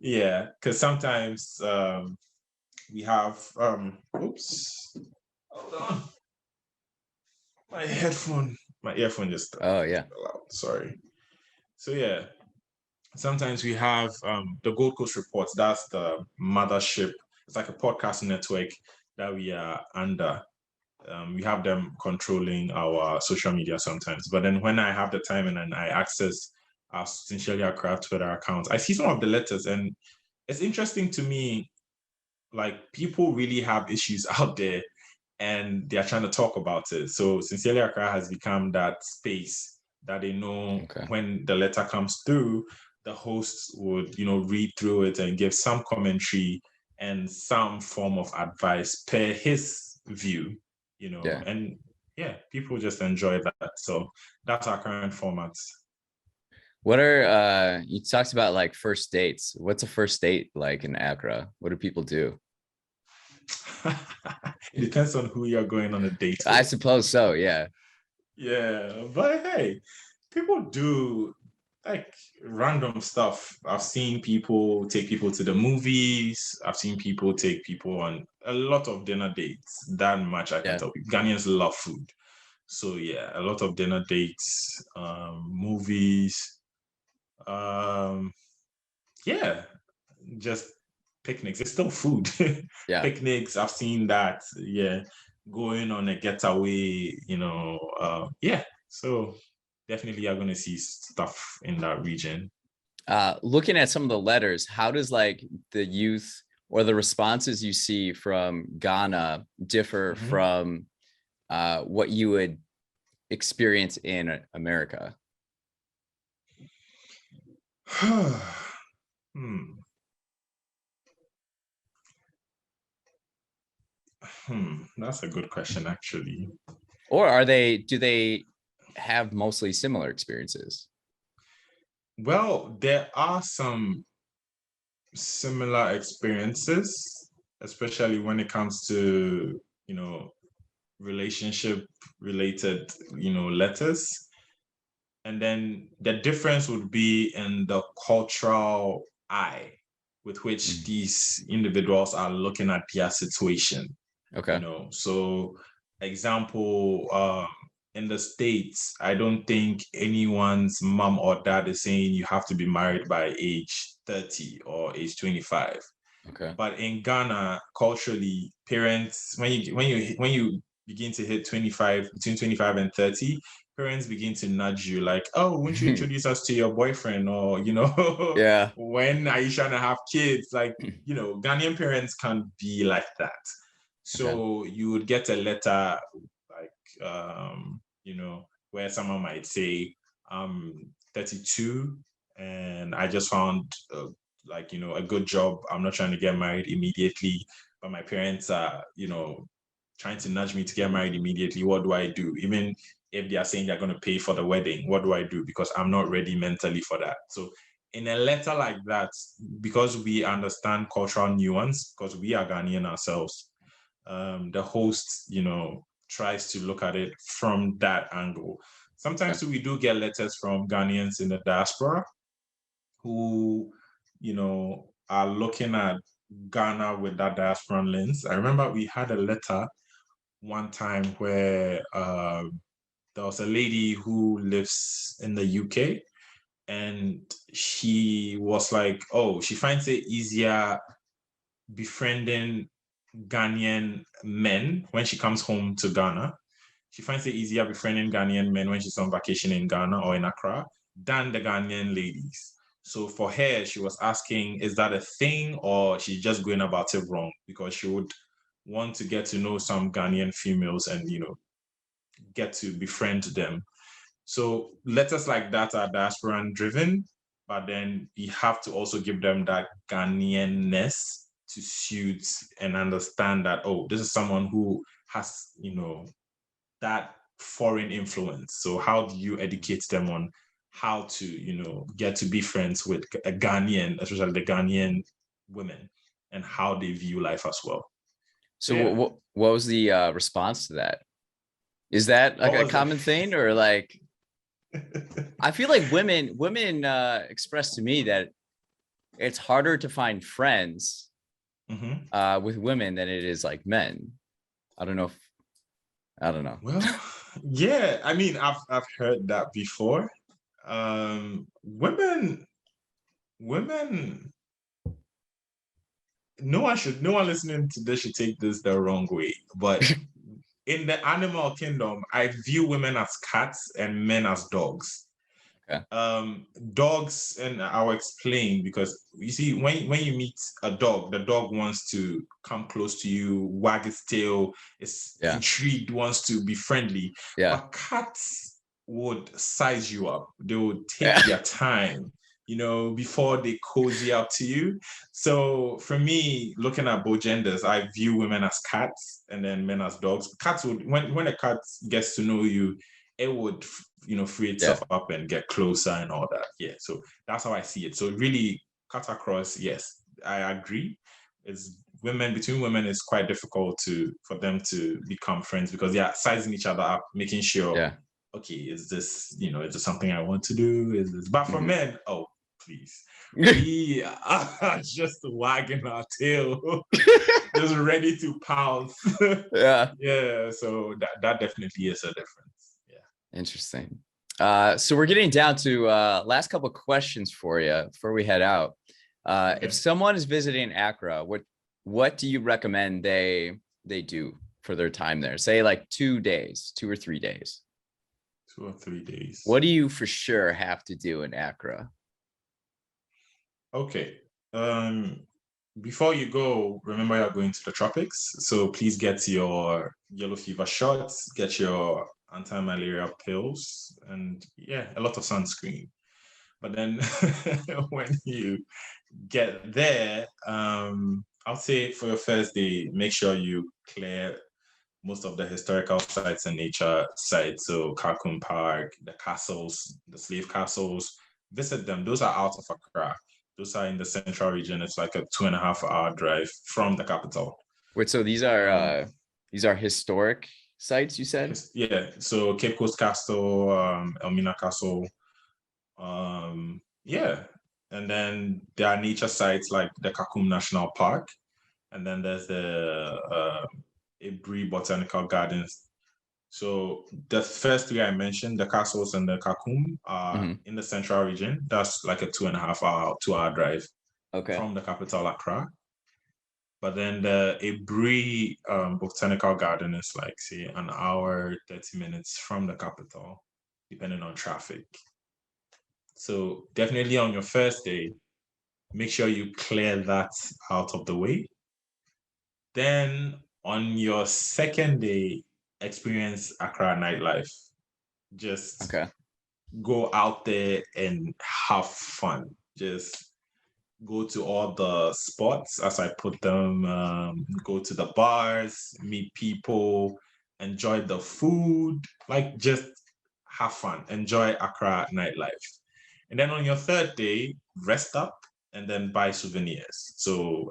Yeah, because sometimes we have oops, hold on, my earphone just Oh, yeah. fell out, sorry. So yeah, sometimes we have the Gold Coast Reports. That's the mothership. It's like a podcast network that we are under. We have them controlling our social media sometimes, but then when I have the time and then I access our Sincerely Accra Twitter account, I see some of the letters, and it's interesting to me. Like, people really have issues out there, and they are trying to talk about it. So Sincerely Accra has become that space that they know Okay. when the letter comes through, the hosts would, read through it and give some commentary and some form of advice per his view, Yeah. and yeah, people just enjoy that. So that's our current format. What are you talked about like first dates? What's a first date like in Accra? What do people do? It depends on who you're going on a date I with. suppose so, yeah. Yeah, but hey, people do like random stuff. I've seen people take people to the movies. I've seen people take people on a lot of dinner dates. That much I can Yeah. tell you. Ghanaians love food. So yeah, a lot of dinner dates, movies, um, yeah, just picnics. It's still food. Yeah. Picnics, I've seen that. Yeah, going on a getaway, yeah. So definitely you're going to see stuff in that region. Looking at some of the letters, how does like the youth or the responses you see from Ghana differ from what you would experience in America? Hmm. That's a good question, actually. Or do they have mostly similar experiences? Well, there are some similar experiences, especially when it comes to, relationship related, letters. And then the difference would be in the cultural eye with which Mhm. these individuals are looking at their situation. Okay. So example, in the States, I don't think anyone's mom or dad is saying you have to be married by age 30 or age 25. Okay. But in Ghana, culturally, parents, when you begin to hit 25, between 25 and 30, parents begin to nudge you like, oh, won't you introduce us to your boyfriend? Or, Yeah. when are you trying to have kids? Like, Ghanaian parents can't be like that. Okay. So you would get a letter like, where someone might say, I'm 32 and I just found a good job. I'm not trying to get married immediately, but my parents are, trying to nudge me to get married immediately. What do I do? Even if they are saying they're going to pay for the wedding, what do I do? Because I'm not ready mentally for that. So in a letter like that, because we understand cultural nuance, because we are Ghanaian ourselves, the host, tries to look at it from that angle. Okay. Sometimes we do get letters from Ghanaians in the diaspora who, are looking at Ghana with that diaspora lens. I remember we had a letter one time where there was a lady who lives in the UK, and she was like, oh, she finds it easier befriending Ghanaian men when she comes home to Ghana. She finds it easier befriending Ghanaian men when she's on vacation in Ghana or in Accra than the Ghanaian ladies. So for her, she was asking, is that a thing or she's just going about it wrong? Because she would want to get to know some Ghanaian females and, get to befriend them. So letters like that are diasporan driven, but then you have to also give them that Ghanaianness to suit and understand that, oh, this is someone who has, that foreign influence. So how do you educate them on how to, get to be friends with a Ghanaian, especially the Ghanaian women, and how they view life as well. So So yeah, what was the response to that? Is that like what a was the common thing, or like I feel like women express to me that it's harder to find friends Mhm. with women than it is like men. I don't know if I don't know. Well, yeah, I mean, I've heard that before. Women, no one listening to this should take this the wrong way. But in the animal kingdom, I view women as cats and men as dogs. Okay. Dogs, and I'll explain, because you see, when you meet a dog, the dog wants to come close to you, wag its tail, is Yeah. intrigued, wants to be friendly. Yeah. But cats would size you up. They would take Yeah. their time, before they cozy up to you. So for me, looking at both genders, I view women as cats and then men as dogs. Cats would, when a cat gets to know you, it would, free Yeah. itself up and get closer and all that. Yeah. So that's how I see it. So really cut across, yes, I agree. It's women, between women, it's quite difficult for them to become friends because they are sizing each other up, making sure, Yeah. okay, is this something I want to do? Is this, but for Mhm. men, oh, please. We are just wagging our tail, just ready to pounce. Yeah. Yeah, so that definitely is a difference. Yeah. Interesting. So we're getting down to last couple of questions for you before we head out. If Okay. someone is visiting Accra, what do you recommend they do for their time there? Say like 2 days, 2 or 3 days. 2 or 3 days. What do you for sure have to do in Accra? Okay. Um, Before you go, remember you're going to the tropics. So please get your yellow fever shots, get your anti-malaria pills, and yeah, a lot of sunscreen. But then when you get there, I'll say for your first day, make sure you clear most of the historical sites and nature sites. So Kakun Park, the castles, the slave castles, visit them. Those are out of Accra. Those are in the central region. It's like a 2.5 hour drive from the capital. Wait, so Um, these are historic sites, you said? yeah, so Cape Coast Castle, Elmina Castle, yeah. And then there are nature sites like the Kakum National Park. And then there's the Ibri Botanical Gardens. So the first three I mentioned, the castles and the Kakum, are Hmm. in the central region. That's like a 2.5 hour, 2 hour drive Okay. from the capital, Accra. But then the Ibri Botanical Garden is like, say, an hour, 30 minutes from the capital, depending on traffic. So definitely on your first day, make sure you clear that out of the way. Then on your second day, experience Accra nightlife. Just Okay. go out there and have fun. Just go to all the spots as I put them, go to the bars, meet people, enjoy the food, like just have fun, enjoy Accra nightlife. And then on your third day, rest up and then buy souvenirs. So,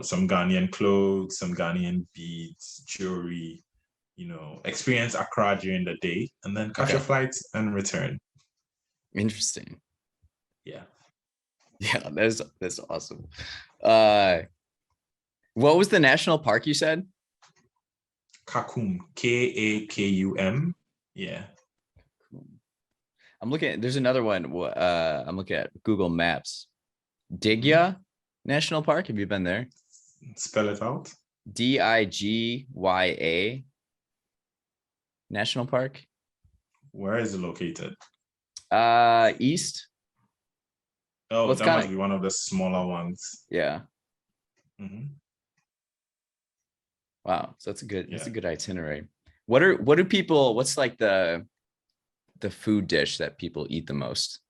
some Ghanaian clothes, some Ghanaian beads, jewelry, experience Accra during the day and then catch your Okay. flights and return. Interesting. Yeah. Yeah, that's awesome. Uh, what was the national park you said? Kakum, Kakum. Yeah. I'm looking at, there's another one. I'm looking at Google Maps. Mhm. Digya National Park. Have you been there? Spell it out. Digya National Park. Where is it located? East. Well, Oh, it's that kind must of, be one of the smaller ones. yeah. Hmm. Wow. So that's Yeah. a good itinerary. What's like the food dish that people eat the most?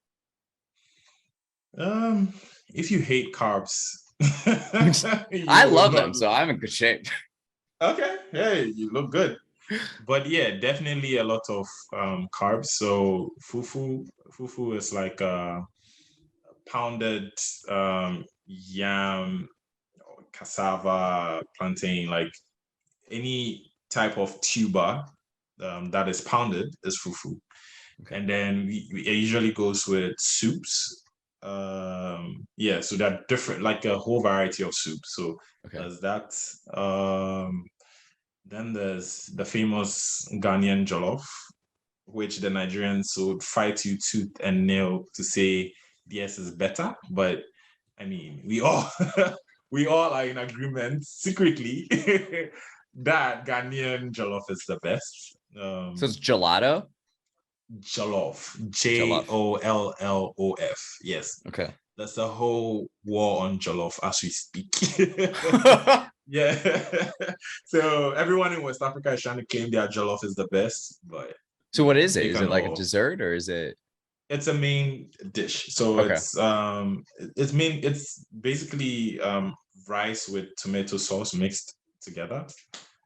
Um, if you hate carbs, I you will love them, not. so I'm in good shape. Okay, hey, you look good. But yeah, definitely a lot of carbs. So fufu is like pounded yam, cassava, plantain, like any type of tuber that is pounded is fufu. Okay. And then it usually goes with soups. Yeah, so they're different, like a whole variety of soups. So Okay. there's that. Then there's the famous Ghanaian jollof, which the Nigerians would fight you tooth and nail to say yes is better. But I mean, we all we all are in agreement secretly that Ghanaian jollof is the best. So it's gelato. Jollof, Jollof. Jollof. Yes, Okay. there's a whole war on jollof as we speak. Yeah. So everyone in West Africa is trying to claim their jollof is the best, but So what is it? they Is can it like a all. dessert or is it It's a main dish. So okay? it's basically rice with tomato sauce mixed together.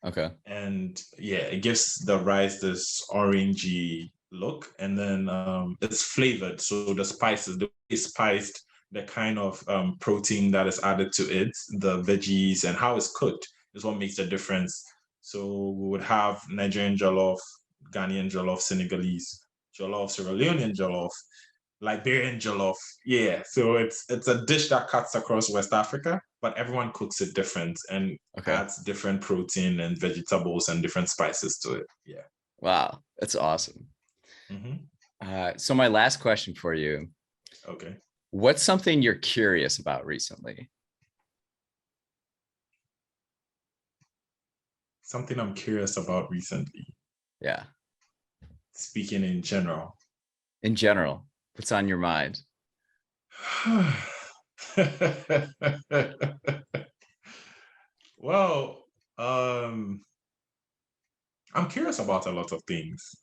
Okay. And yeah, it gives the rice this orangey look, and then it's flavored. So the spices, the way it's spiced, the kind of protein that is added to it, the veggies, and how it's cooked is what makes the difference. So we would have Nigerian jollof, Ghanaian jollof, Senegalese jollof, Sierra Leonean jollof, Liberian jollof. Yeah, so it's a dish that cuts across West Africa, but everyone cooks it different and Okay. adds different protein and vegetables and different spices to it. Yeah. Wow. That's awesome. Hmm. So my last question for you, Okay. what's something you're curious about recently? Something I'm curious about recently, Yeah. speaking in general. In general, what's on your mind? Well, I'm curious about a lot of things.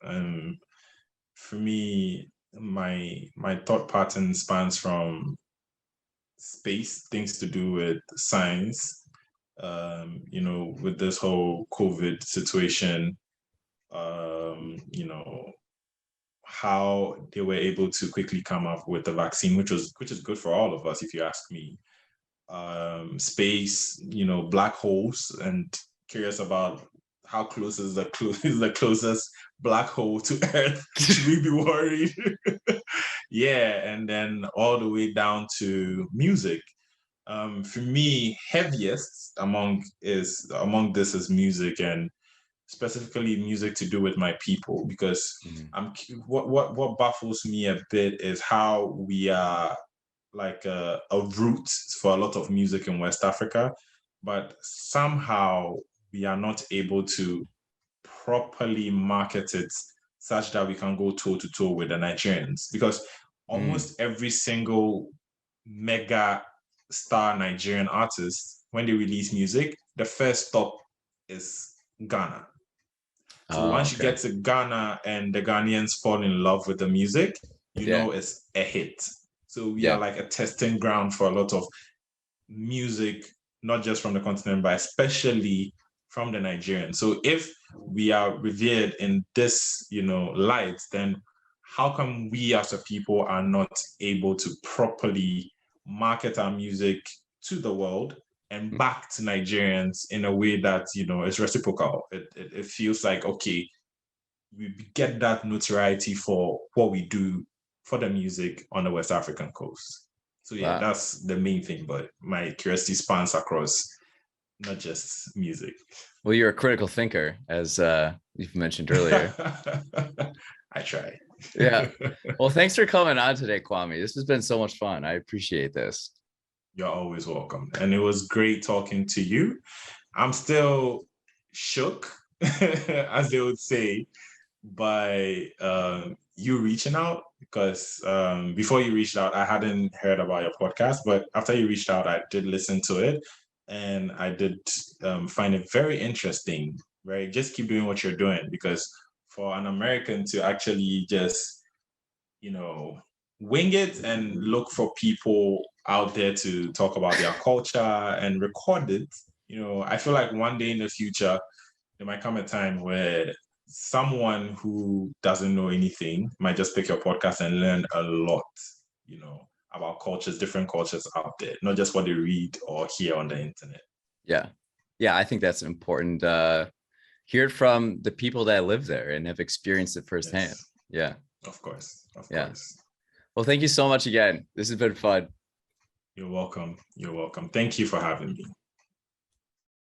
For me, my thought pattern spans from space, things to do with science. With this whole COVID situation, how they were able to quickly come up with a vaccine, which is good for all of us, if you ask me. Space, black holes, and curious about how close is is the closest black hole to Earth. Should we be worried? Yeah, and then all the way down to music. For me, heaviest among this is music, and specifically music to do with my people, because Mhm. what baffles me a bit is how we are like a root for a lot of music in West Africa, but somehow we are not able to properly market it such that we can go toe to toe with the Nigerians, because Mm. almost every single mega star Nigerian artist, when they release music, the first stop is Ghana. So Oh, once you okay. get to Ghana and the Ghanaians fall in love with the music, Yeah. it's a hit. So we are Yeah. like a testing ground for a lot of music, not just from the continent, but especially from the Nigerians. So if we are revered in this, light, then how come we as a people are not able to properly market our music to the world and back to Nigerians in a way that, is reciprocal? It feels like, okay, we get that notoriety for what we do for the music on the West African coast. So yeah, Wow. that's the main thing. But my curiosity spans across not just music. Well, you're a critical thinker, as you've mentioned earlier. I try. Yeah. Well, thanks for coming on today, Kwame. This has been so much fun. I appreciate this. You're always welcome. And it was great talking to you. I'm still shook, as they would say, by you reaching out, because before you reached out, I hadn't heard about your podcast, but after you reached out, I did listen to it, and I did find it very interesting. Right, just keep doing what you're doing, because for an American to actually just wing it and look for people out there to talk about their culture and record it, I feel like one day in the future there might come a time where someone who doesn't know anything might just pick your podcast and learn a lot, about different cultures out there, not just what they read or hear on the internet. Yeah. Yeah, I think that's important. Hear it from the people that live there and have experienced it firsthand. Yes, Yeah. of course, of Yeah. course. Well, thank you so much again. This has been fun. You're welcome. You're welcome. Thank you for having me.